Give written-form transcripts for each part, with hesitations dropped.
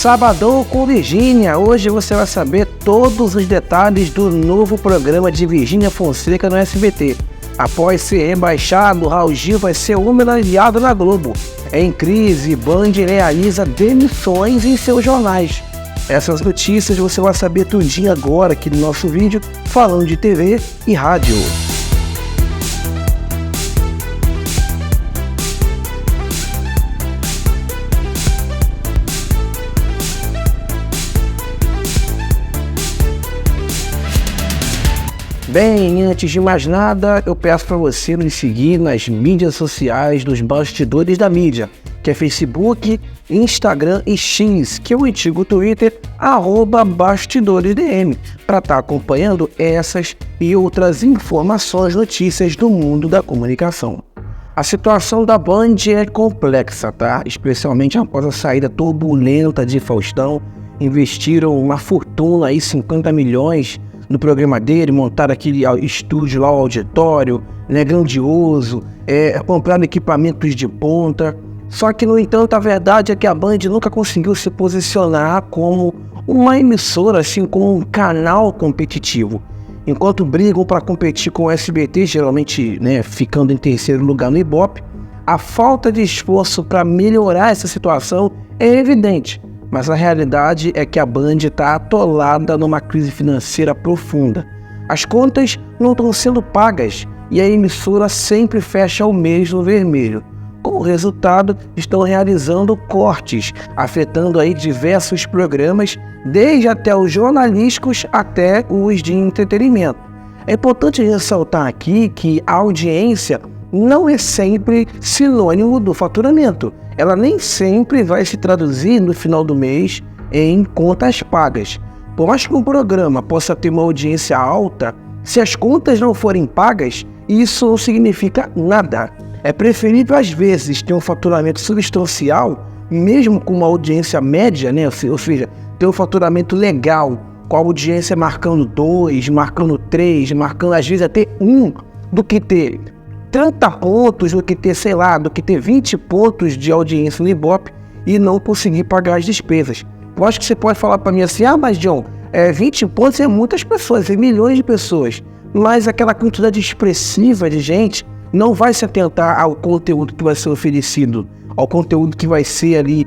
Sabadão com Virgínia. Hoje você vai saber todos os detalhes do novo programa de Virgínia Fonseca no SBT. Após ser rebaixado, Raul Gil vai ser homenageado na Globo. Em crise, Band realiza demissões em seus jornais. Essas notícias você vai saber tudinho agora aqui no nosso vídeo, falando de TV e rádio. Bem, antes de mais nada, eu peço para você nos seguir nas mídias sociais dos bastidores da mídia, que é Facebook, Instagram e X, que é o antigo Twitter, @BastidoresDM, para estar acompanhando essas e outras informações, notícias do mundo da comunicação. A situação da Band é complexa, tá? Especialmente após a saída turbulenta de Faustão. Investiram uma fortuna aí, 50 milhões, no programa dele, montaram aquele estúdio lá, o auditório, né, grandioso, compraram equipamentos de ponta. Só que, no entanto, a verdade é que a Band nunca conseguiu se posicionar como uma emissora, assim, como um canal competitivo. Enquanto brigam para competir com o SBT, geralmente, né, ficando em terceiro lugar no Ibope, a falta de esforço para melhorar essa situação é evidente. Mas a realidade é que a Band está atolada numa crise financeira profunda. As contas não estão sendo pagas e a emissora sempre fecha o mês no vermelho. Como resultado, estão realizando cortes, afetando aí diversos programas, desde até os jornalísticos até os de entretenimento. É importante ressaltar aqui que a audiência não é sempre sinônimo do faturamento. Ela nem sempre vai se traduzir no final do mês em contas pagas. Por mais que um programa possa ter uma audiência alta, se as contas não forem pagas, isso não significa nada. É preferível, às vezes, ter um faturamento substancial, mesmo com uma audiência média, né? Ou seja, ter um faturamento legal, com a audiência marcando 2, marcando 3, marcando às vezes até 1, do que ter 30 pontos, do que ter, sei lá, do que ter 20 pontos de audiência no Ibope e não conseguir pagar as despesas. Eu acho que você pode falar para mim assim, mas John, 20 pontos é muitas pessoas, é milhões de pessoas, mas aquela quantidade expressiva de gente não vai se atentar ao conteúdo que vai ser oferecido, ao conteúdo que vai ser ali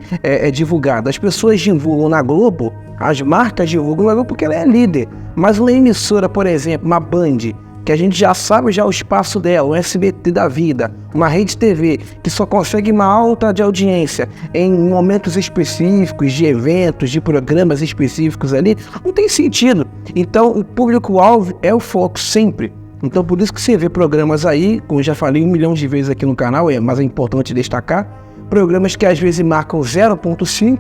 divulgado. As pessoas divulgam na Globo, as marcas divulgam na Globo porque ela é líder, mas uma emissora, por exemplo, uma Band, que a gente já sabe o espaço dela, o SBT da vida, uma rede TV que só consegue uma alta de audiência em momentos específicos, de eventos, de programas específicos ali, não tem sentido. Então o público-alvo é o foco sempre. Então por isso que você vê programas aí, como eu já falei 1 milhão de vezes aqui no canal, mas é importante destacar, programas que às vezes marcam 0,5,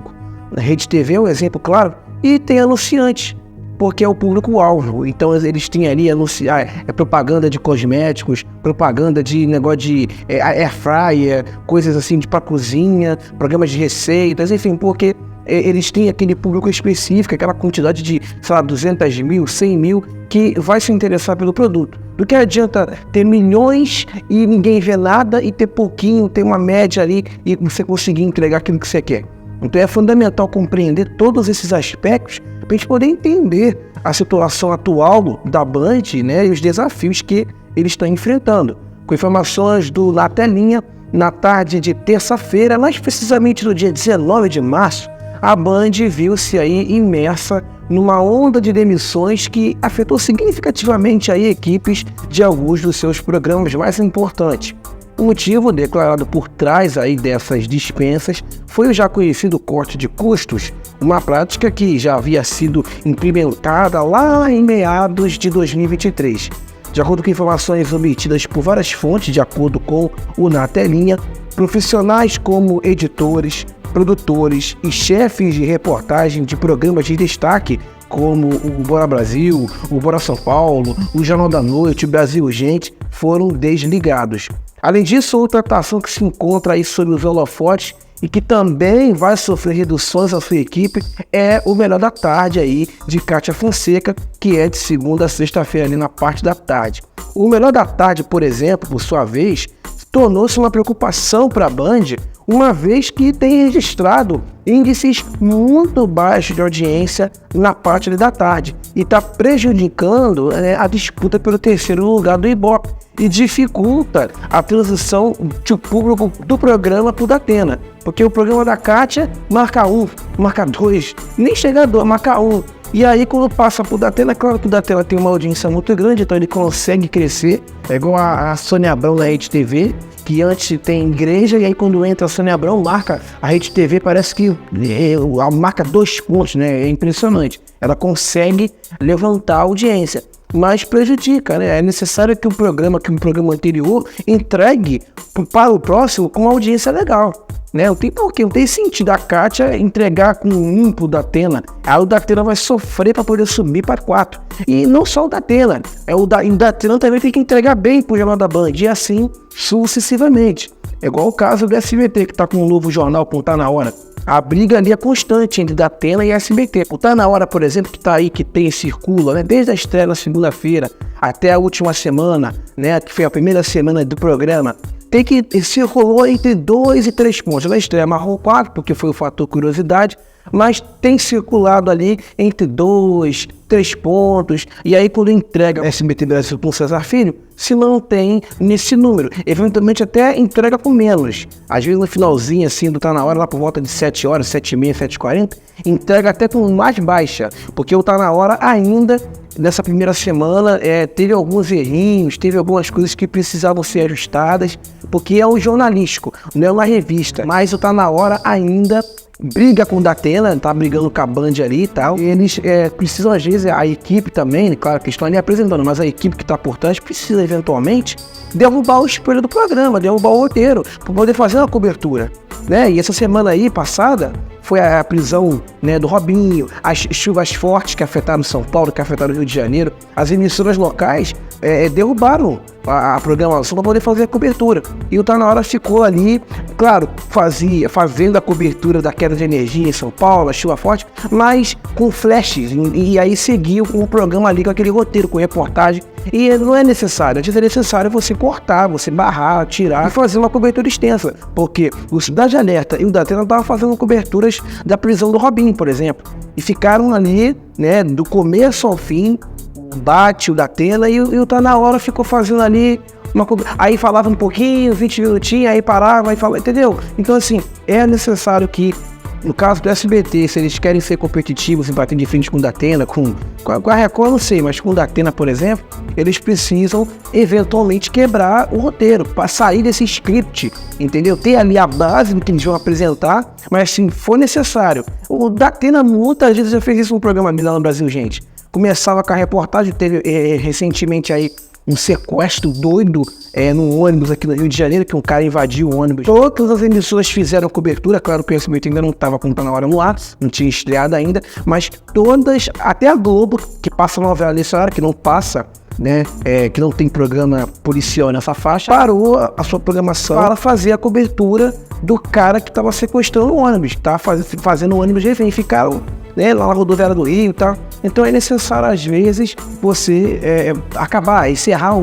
na rede TV é um exemplo claro, e tem anunciantes, porque é o público-alvo. Então eles têm ali propaganda de cosméticos, propaganda de negócio de air fryer, coisas assim para cozinha, programas de receitas, enfim, porque eles têm aquele público específico, aquela quantidade de, sei lá, 200 mil, 100 mil, que vai se interessar pelo produto. Do que adianta ter milhões e ninguém vê nada e ter pouquinho, ter uma média ali e você conseguir entregar aquilo que você quer. Então é fundamental compreender todos esses aspectos para a gente poder entender a situação atual da Band, né, e os desafios que eles estão enfrentando. Com informações do Na Telinha, na tarde de terça-feira, mais precisamente no dia 19 de março, a Band viu-se aí imersa numa onda de demissões que afetou significativamente aí equipes de alguns dos seus programas mais importantes. O motivo declarado por trás aí dessas dispensas foi o já conhecido corte de custos, uma prática que já havia sido implementada lá em meados de 2023. De acordo com informações obtidas por várias fontes, de acordo com o Na Telinha, profissionais como editores, produtores e chefes de reportagem de programas de destaque, como o Bora Brasil, o Bora São Paulo, o Jornal da Noite, o Brasil Urgente, foram desligados. Além disso, outra atração que se encontra aí sob os holofotes e que também vai sofrer reduções à sua equipe é o Melhor da Tarde aí de Kátia Fonseca, que é de segunda a sexta-feira ali na parte da tarde. O Melhor da Tarde, por exemplo, por sua vez, tornou-se uma preocupação para a Band, uma vez que tem registrado índices muito baixos de audiência na parte da tarde e está prejudicando a disputa pelo terceiro lugar do Ibope e dificulta a transição do público do programa para o Datena, porque o programa da Kátia marca 1, marca 2, nem chega a 2, marca 1. E aí quando passa pro Datena, claro que o Datena tem uma audiência muito grande, então ele consegue crescer. É igual a Sônia Abrão na Rede TV, que antes tem igreja, e aí quando entra a Sônia Abrão, marca a Rede TV, parece que marca 2 pontos, né? É impressionante. Ela consegue levantar a audiência, mas prejudica, né? É necessário que um programa anterior entregue para o próximo com uma audiência legal. Não tem sentido a Kátia entregar com 1 pro Datena. Aí o Datena vai sofrer para poder subir para 4. E não só o Datena, o Datena também tem que entregar bem pro Jornal da Band, e assim sucessivamente. É igual o caso do SBT, que tá com um novo jornal, com Tá Na Hora. A briga ali é constante entre Datena e SBT. O Tá Na Hora, por exemplo, que tá aí, que circula, né, desde a estreia na segunda-feira até a última semana, né, que foi a primeira semana do programa, tem que circulou entre 2 e 3 pontos. Na estreia marcou 4, porque foi o fator curiosidade, mas tem circulado ali entre 2, 3 pontos. E aí quando entrega o SBT Brasil com o César Filho, se mantém nesse número. Eventualmente até entrega com menos. Às vezes no finalzinho assim do Tá Na Hora, lá por volta de 7 horas, 7h30, 7h40, entrega até com mais baixa, porque o Tá Na Hora ainda, nessa primeira semana, teve alguns errinhos, teve algumas coisas que precisavam ser ajustadas, porque é um jornalístico, não é uma revista. Mas o Tá Na Hora ainda briga com o Datena, tá brigando com a Band ali e tal. E eles precisam, às vezes, a equipe também, claro que estão ali apresentando, mas a equipe que tá por trás precisa, eventualmente, derrubar o espelho do programa, derrubar o roteiro, para poder fazer uma cobertura, né? E essa semana aí, passada, foi a prisão, né, do Robinho, as chuvas fortes que afetaram São Paulo, que afetaram o Rio de Janeiro. As emissoras locais derrubaram a programação para poder fazer a cobertura. E o Tá Na Hora ficou ali, claro, fazendo a cobertura da queda de energia em São Paulo, a chuva forte, mas com flashes. E aí seguiu com o programa ali, com aquele roteiro, com reportagem. E não é necessário, antes é necessário você cortar, você barrar, tirar e fazer uma cobertura extensa. Porque o Cidade Alerta e o Datena estavam fazendo coberturas da prisão do Robinho, por exemplo. E ficaram ali, né, do começo ao fim, o Datena e o Tá Na Hora ficou fazendo ali aí falava um pouquinho, 20 minutinhos, aí parava, aí falava, entendeu? Então assim, é necessário que, no caso do SBT, se eles querem ser competitivos e bater de frente com o Datena, com a Record, não sei, mas com o Datena, por exemplo, eles precisam eventualmente quebrar o roteiro, para sair desse script, entendeu? Ter ali a base do que eles vão apresentar, mas se for necessário. O Datena muitas vezes já fez isso no programa lá no Brasil, gente. Começava com a reportagem, teve recentemente aí um sequestro doido num ônibus aqui no Rio de Janeiro, que um cara invadiu o ônibus. Todas as emissoras fizeram cobertura, claro que o SBT ainda não estava com Tá Na Hora no ar, não tinha estreado ainda, mas todas, até a Globo, que passa novela nessa hora, que não passa, né, que não tem programa policial nessa faixa, parou a sua programação para fazer a cobertura do cara que estava sequestrando o ônibus, que estava fazendo o ônibus refém, ficaram, né, lá na rodoviária do Rio e tal. Então é necessário, às vezes, você encerrar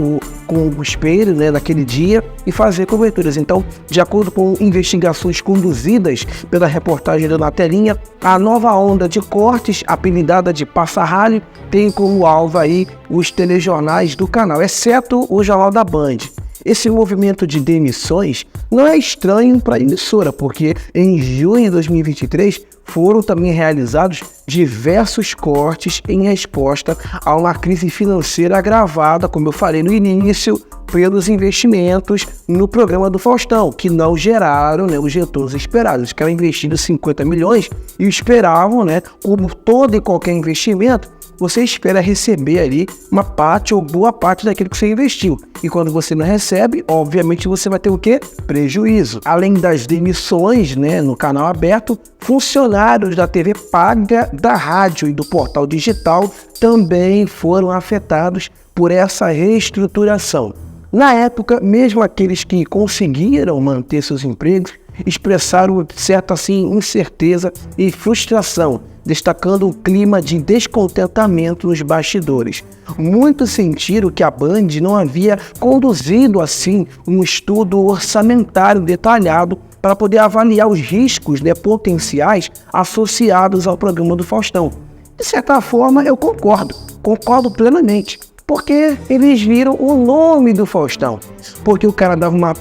com o espelho, né, daquele dia e fazer coberturas. Então, de acordo com investigações conduzidas pela reportagem da Na Telinha, a nova onda de cortes, apelidada de Passa-Rally, tem como alvo aí os telejornais do canal, exceto o Jornal da Band. Esse movimento de demissões não é estranho para a emissora, porque em junho de 2023 foram também realizados diversos cortes em resposta a uma crise financeira agravada, como eu falei no início, pelos investimentos no programa do Faustão, que não geraram, né, os retornos esperados. Eles querem investir 50 milhões e esperavam, né, como todo e qualquer investimento, você espera receber ali uma parte ou boa parte daquilo que você investiu. E quando você não recebe, obviamente você vai ter o quê? Prejuízo. Além das demissões, né, no canal aberto, funcionários da TV paga, da rádio e do portal digital também foram afetados por essa reestruturação. Na época, mesmo aqueles que conseguiram manter seus empregos expressaram certa incerteza e frustração, destacando o clima de descontentamento nos bastidores. Muitos sentiram que a Band não havia conduzido um estudo orçamentário detalhado para poder avaliar os riscos, né, potenciais associados ao programa do Faustão. De certa forma, eu concordo plenamente, porque eles viram o nome do Faustão, porque o cara dava uma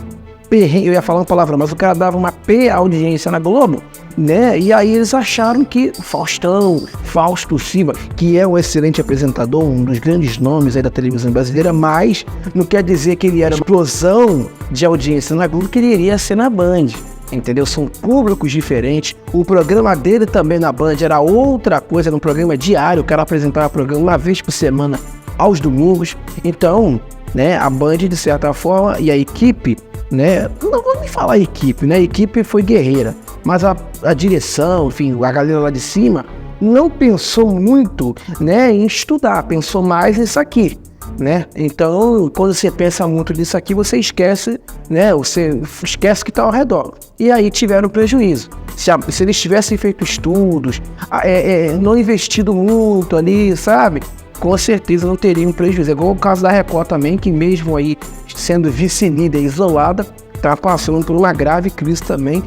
eu ia falar uma palavra, mas o cara dava uma audiência na Globo, né? E aí eles acharam que Fausto Silva, que é um excelente apresentador, um dos grandes nomes aí da televisão brasileira, mas não quer dizer que ele era uma explosão de audiência na Globo, que ele iria ser na Band. Entendeu? São públicos diferentes. O programa dele também na Band era outra coisa, era um programa diário. O cara apresentava o programa uma vez por semana aos domingos. Então, né, a Band, de certa forma, e a equipe, né, não vou nem falar equipe, né, a equipe foi guerreira, mas a direção, enfim, a galera lá de cima não pensou muito, né, em estudar, pensou mais nisso aqui, né? Então, quando você pensa muito nisso aqui, você esquece, né, você esquece que está ao redor. E aí tiveram prejuízo. Se eles tivessem feito estudos, não investido muito ali, sabe? Com certeza não teriam prejuízo. É igual o caso da Record também, que mesmo aí sendo vice-líder isolada, está passando por uma grave crise também.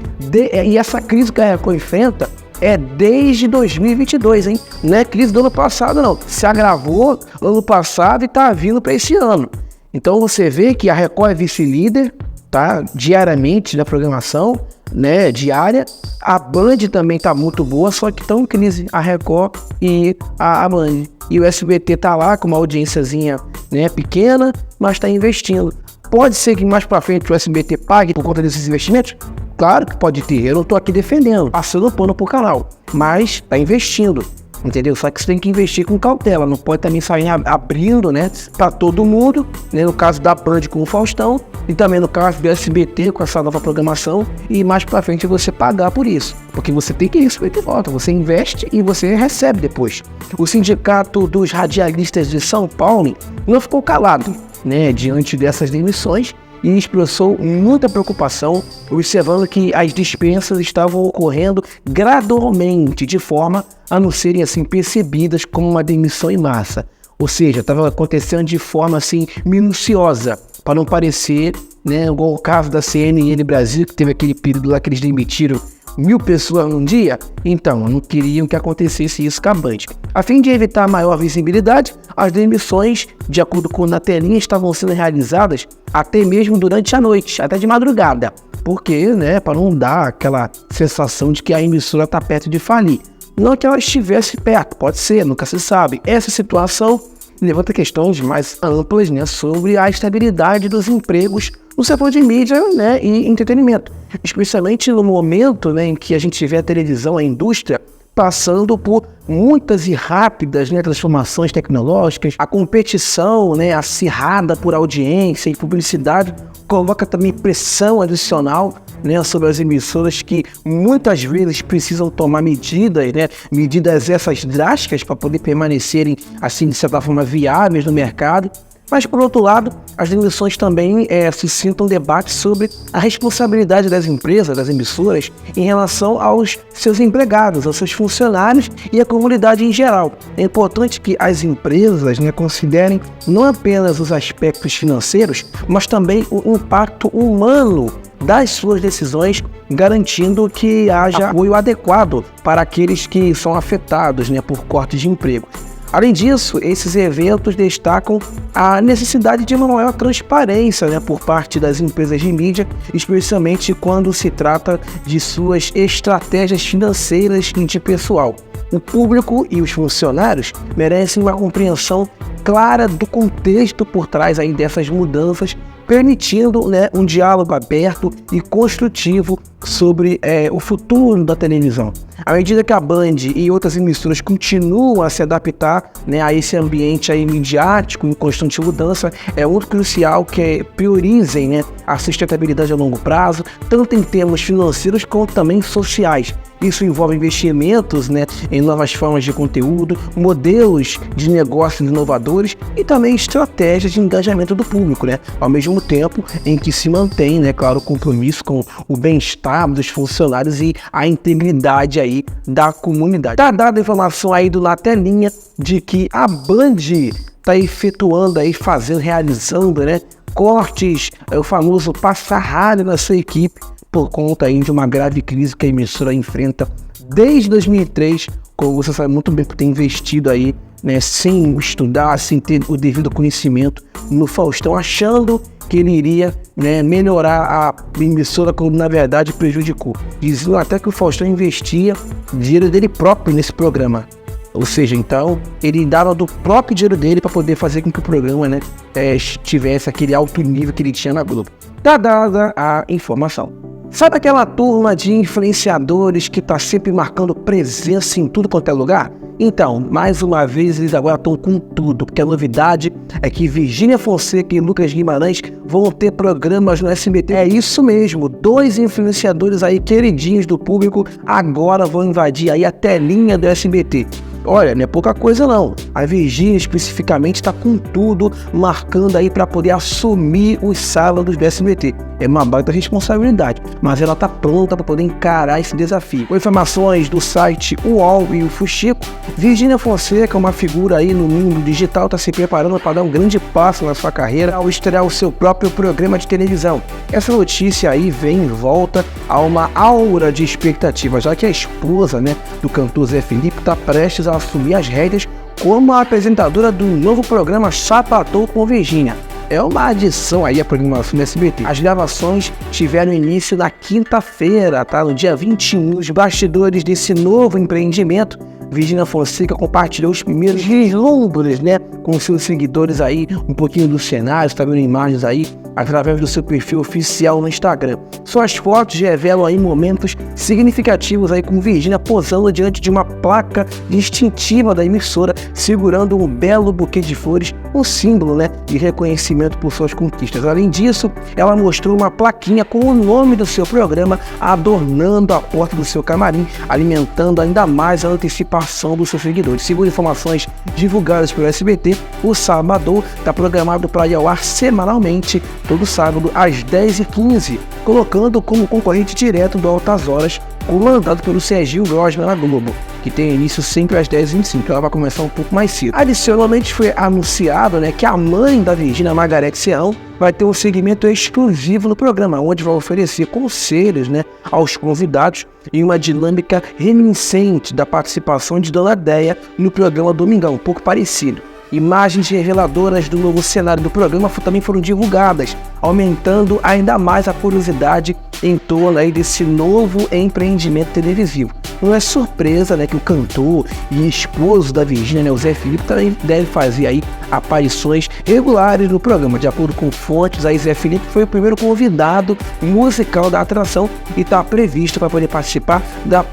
E essa crise que a Record enfrenta é desde 2022, hein? Não é crise do ano passado, não. Se agravou ano passado e está vindo para esse ano. Então você vê que a Record é vice-líder, tá? Diariamente na programação, né? Diária. A Band também está muito boa, só que estão em crise a Record e a Band. E o SBT tá lá com uma audiênciazinha, né, pequena, mas está investindo. Pode ser que mais para frente o SBT pague por conta desses investimentos? Claro que pode ter, eu não tô aqui defendendo, passando pano pro canal, mas tá investindo, entendeu? Só que você tem que investir com cautela, não pode também sair abrindo, né, para todo mundo, né, no caso da Band com o Faustão, e também no caso do SBT com essa nova programação, e mais para frente você pagar por isso, porque você tem que receber de volta, você investe e você recebe depois. O Sindicato dos Radialistas de São Paulo não ficou calado, né, diante dessas demissões, e expressou muita preocupação, observando que as dispensas estavam ocorrendo gradualmente, de forma a não serem assim percebidas como uma demissão em massa. Ou seja, estava acontecendo de forma assim minuciosa, para não parecer, né, igual o caso da CNN Brasil, que teve aquele período lá que eles demitiram 1.000 pessoas num dia. Então, não queriam que acontecesse isso com a Band. A fim de evitar maior visibilidade, as demissões, de acordo com na telinha, estavam sendo realizadas até mesmo durante a noite, até de madrugada. Porque, né, para não dar aquela sensação de que a emissora está perto de falir. Não que ela estivesse perto, pode ser, nunca se sabe. Essa situação levanta questões mais amplas, né, sobre a estabilidade dos empregos no setor de mídia, né, e entretenimento, especialmente no momento, né, em que a gente vê a televisão, a indústria, passando por muitas e rápidas, né, transformações tecnológicas. A competição, né, acirrada por audiência e publicidade coloca também pressão adicional, né, sobre as emissoras, que muitas vezes precisam tomar medidas, né, medidas essas drásticas para poder permanecerem, assim, de certa forma, viáveis no mercado. Mas, por outro lado, as demissões também suscitam debate sobre a responsabilidade das empresas, das emissoras, em relação aos seus empregados, aos seus funcionários e à comunidade em geral. É importante que as empresas, né, considerem não apenas os aspectos financeiros, mas também o impacto humano das suas decisões, garantindo que haja apoio adequado para aqueles que são afetados, né, por cortes de emprego. Além disso, esses eventos destacam a necessidade de uma maior transparência, né, por parte das empresas de mídia, especialmente quando se trata de suas estratégias financeiras e de pessoal. O público e os funcionários merecem uma compreensão clara do contexto por trás aí dessas mudanças, permitindo, né, um diálogo aberto e construtivo sobre o futuro da televisão. À medida que a Band e outras emissoras continuam a se adaptar, né, a esse ambiente aí midiático em constante mudança, é muito crucial que priorizem, né, a sustentabilidade a longo prazo, tanto em termos financeiros quanto também sociais. Isso envolve investimentos, né, em novas formas de conteúdo, modelos de negócios inovadores e também estratégias de engajamento do público, né, ao mesmo tempo em que se mantém, né, claro, o compromisso com o bem-estar dos funcionários e a integridade aí da comunidade. Tá dada a informação aí do Na Telinha de que a Band está efetuando aí, realizando, né, cortes, o famoso passar rádio na sua equipe, por conta aí de uma grave crise que a emissora enfrenta desde 2003, como você sabe muito bem, por ter investido aí, né, sem estudar, sem ter o devido conhecimento no Faustão, achando que ele iria, né, melhorar a emissora, quando na verdade prejudicou. Diziam até que o Faustão investia dinheiro dele próprio nesse programa. Ou seja, então, ele dava do próprio dinheiro dele para poder fazer com que o programa, né, tivesse aquele alto nível que ele tinha na Globo. Tá dada a informação. Sabe aquela turma de influenciadores que tá sempre marcando presença em tudo quanto é lugar? Então, mais uma vez, eles agora estão com tudo, porque a novidade é que Virgínia Fonseca e Lucas Guimarães vão ter programas no SBT. É isso mesmo, 2 influenciadores aí queridinhos do público agora vão invadir aí a telinha do SBT. Olha, não é pouca coisa não. A Virgínia especificamente está com tudo, marcando aí para poder assumir os sábados do SBT. É uma baita responsabilidade, mas ela está pronta para poder encarar esse desafio. Com informações do site UOL e o Fuxico, Virgínia Fonseca, uma figura aí no mundo digital, está se preparando para dar um grande passo na sua carreira ao estrear o seu próprio programa de televisão. Essa notícia aí vem em volta a uma aura de expectativa, já que a esposa, né, do cantor Zé Felipe está prestes a assumir as rédeas como a apresentadora do novo programa Chapatou com Virgínia. É uma adição aí à programação do SBT. As gravações tiveram início na quinta-feira, tá? No dia 21, os bastidores desse novo empreendimento. Virgínia Fonseca compartilhou os primeiros vislumbres, né, com seus seguidores aí, um pouquinho do cenário, está vendo imagens aí, através do seu perfil oficial no Instagram. Suas fotos revelam aí momentos significativos aí com Virgínia posando diante de uma placa distintiva da emissora, segurando um belo buquê de flores, um símbolo, né, de reconhecimento por suas conquistas. Além disso, ela mostrou uma plaquinha com o nome do seu programa, adornando a porta do seu camarim, alimentando ainda mais a antecipação dos seus seguidores. Segundo informações divulgadas pelo SBT, o Sábado está programado para ir ao ar semanalmente, todo sábado às 10h15, colocando como concorrente direto do Altas Horas, comandado pelo Serginho Grosman na Globo, que tem início sempre às 10h25, ela vai começar um pouco mais cedo. Adicionalmente foi anunciado, né, que a mãe da Virgínia, Margarete Sião, vai ter um segmento exclusivo no programa, onde vai oferecer conselhos, né, aos convidados em uma dinâmica reminiscente da participação de Dona Déia no programa Domingão, um pouco parecido. Imagens reveladoras do novo cenário do programa também foram divulgadas, aumentando ainda mais a curiosidade em torno aí desse novo empreendimento televisivo. Não é surpresa, né, que o cantor e esposo da Virgínia, né, o Zé Felipe, também deve fazer aí aparições regulares no programa. De acordo com fontes, aí Zé Felipe foi o primeiro convidado musical da atração e está previsto para poder participar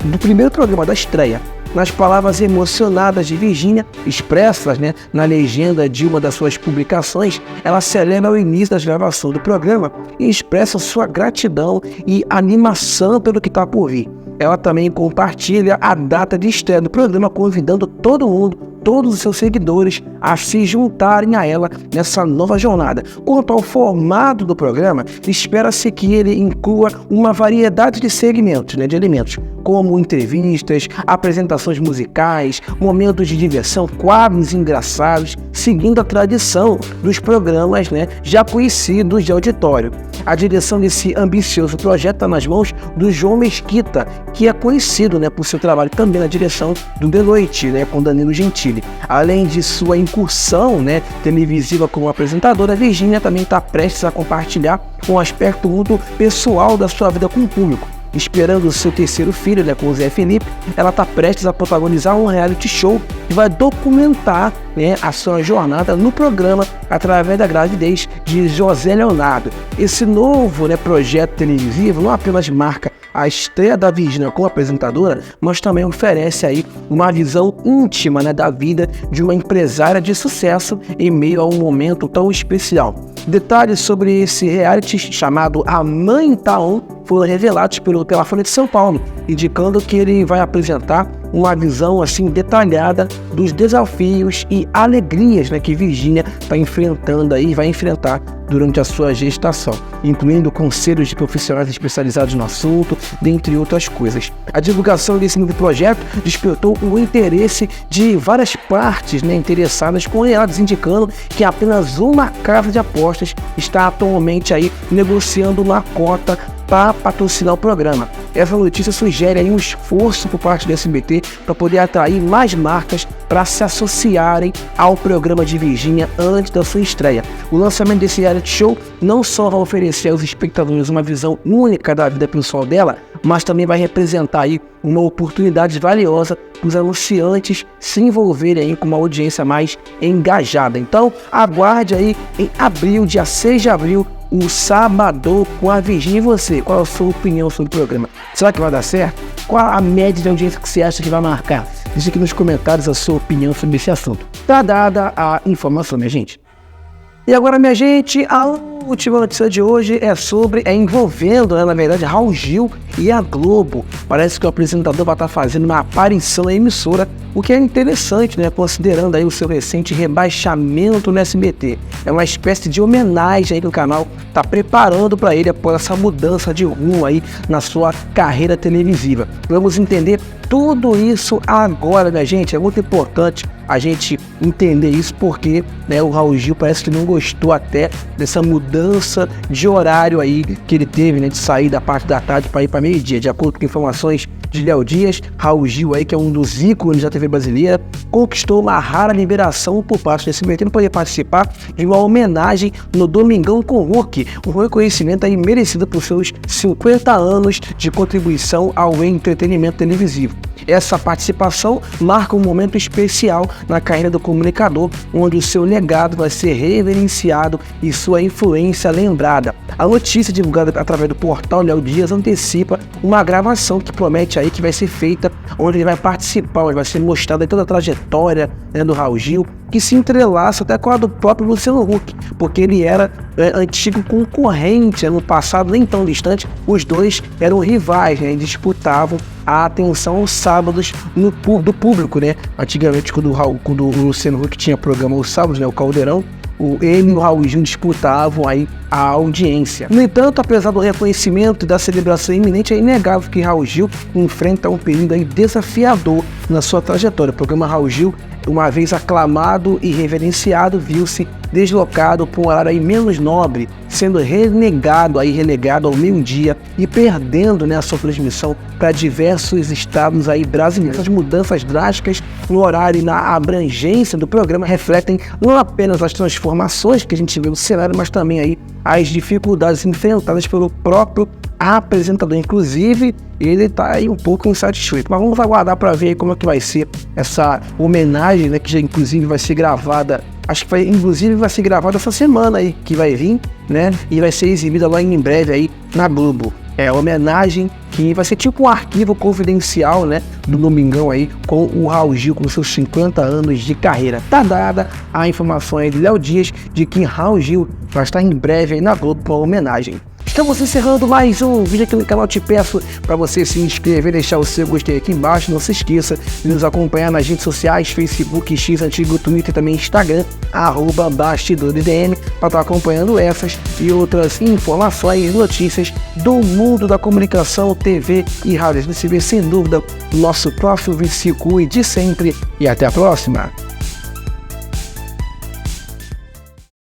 do primeiro programa da estreia. Nas palavras emocionadas de Virgínia, expressas, né, na legenda de uma das suas publicações, ela celebra o início da gravação do programa e expressa sua gratidão e animação pelo que está por vir. Ela também compartilha a data de estreia do programa, convidando todo mundo, todos os seus seguidores, a se juntarem a ela nessa nova jornada. Quanto ao formato do programa, espera-se que ele inclua uma variedade de segmentos, né, de elementos, como entrevistas, apresentações musicais, momentos de diversão, quadros engraçados, seguindo a tradição dos programas, né, já conhecidos de auditório. A direção desse ambicioso projeto está nas mãos do João Mesquita, que é conhecido, né, por seu trabalho também na direção do The Noite, né, com Danilo Gentili. Além de sua incursão, né, televisiva como apresentadora, Virgínia também está prestes a compartilhar um aspecto muito pessoal da sua vida com o público. Esperando o seu terceiro filho, né, com o Zé Felipe, ela está prestes a protagonizar um reality show que vai documentar, né, a sua jornada no programa através da gravidez de José Leonardo. Esse novo, né, projeto televisivo não apenas marca a estreia da Virgínia como apresentadora, mas também oferece aí uma visão íntima, né, da vida de uma empresária de sucesso em meio a um momento tão especial. Detalhes sobre esse reality chamado A Mãe Tá On foram revelados pela Folha de São Paulo, indicando que ele vai apresentar uma visão assim detalhada dos desafios e alegrias, né, que Virgínia está enfrentando aí, vai enfrentar durante a sua gestação, incluindo conselhos de profissionais especializados no assunto, dentre outras coisas. A divulgação desse novo projeto despertou o interesse de várias partes, né, interessadas, com elas indicando que apenas uma casa de apostas está atualmente aí negociando uma cota para patrocinar o programa. Essa notícia sugere aí um esforço por parte do SBT para poder atrair mais marcas para se associarem ao programa de Virgínia antes da sua estreia. O lançamento desse reality show não só vai oferecer aos espectadores uma visão única da vida pessoal dela, mas também vai representar aí uma oportunidade valiosa para os anunciantes se envolverem aí com uma audiência mais engajada. Então, aguarde aí em abril, dia 6 de abril, o Sábado com a Virgínia. E você, qual a sua opinião sobre o programa? Será que vai dar certo? Qual a média de audiência que você acha que vai marcar? Deixe aqui nos comentários a sua opinião sobre esse assunto. Tá dada a informação, minha gente. E agora, minha gente, a última notícia de hoje é envolvendo, na verdade, Raul Gil e a Globo. Parece que o apresentador vai estar fazendo uma aparição na emissora, o que é interessante, né, considerando aí o seu recente rebaixamento no SBT. É uma espécie de homenagem aí que o canal está preparando para ele após essa mudança de rumo aí na sua carreira televisiva. Vamos entender tudo isso agora, minha gente. É muito importante a gente entender isso porque, né, o Raul Gil parece que não gostou até dessa mudança de horário aí que ele teve, né, de sair da parte da tarde para ir para meio-dia. De acordo com informações de Léo Dias, Raul Gil aí, que é um dos ícones da TV brasileira, conquistou uma rara liberação por parte do SBT para poder participar de uma homenagem no Domingão com o Hulk, um reconhecimento aí merecido por seus 50 anos de contribuição ao entretenimento televisivo. Essa participação marca um momento especial na carreira do comunicador, onde o seu legado vai ser reverenciado e sua influência lembrada. A notícia divulgada através do portal Léo Dias antecipa uma gravação que promete aí que vai ser feita, onde ele vai participar, onde vai ser mostrada toda a trajetória, né, do Raul Gil, que se entrelaça até com a do próprio Luciano Huck, porque ele era antigo concorrente, no passado nem tão distante, os dois eram rivais, né, e disputavam a atenção aos sábados do público, né? Antigamente, quando o Luciano Huck tinha programa aos sábados, né, o Caldeirão, ele e o Raul Gil disputavam aí a audiência. No entanto, apesar do reconhecimento e da celebração iminente, é inegável que Raul Gil enfrenta um período aí desafiador na sua trajetória. O programa Raul Gil, uma vez aclamado e reverenciado, viu-se deslocado para um horário aí menos nobre, sendo relegado ao meio-dia e perdendo, né, a sua transmissão para diversos estados aí brasileiros. As mudanças drásticas no horário e na abrangência do programa refletem não apenas as transformações que a gente vê no cenário, mas também aí as dificuldades enfrentadas pelo próprio apresentador. Inclusive, ele está aí um pouco insatisfeito. Mas vamos aguardar para ver aí como é que vai ser essa homenagem, né, que já inclusive vai ser gravada. Acho que vai ser gravada essa semana aí, que vai vir, né? E vai ser exibida lá em breve aí na Globo. É a homenagem que vai ser tipo um arquivo confidencial, né, do Domingão aí com o Raul Gil, com seus 50 anos de carreira. Tá dada a informação aí de Léo Dias de que Raul Gil vai estar em breve aí na Globo com a homenagem. Estamos encerrando mais um vídeo aqui no canal. Te peço para você se inscrever, deixar o seu gostei aqui embaixo. Não se esqueça de nos acompanhar nas redes sociais, Facebook, X, antigo Twitter e também Instagram, @BastidorDM, para estar acompanhando essas e outras informações e notícias do mundo da comunicação, TV e rádio. A gente se vê sem dúvida no nosso próximo vídeo. Se cuide sempre e até a próxima!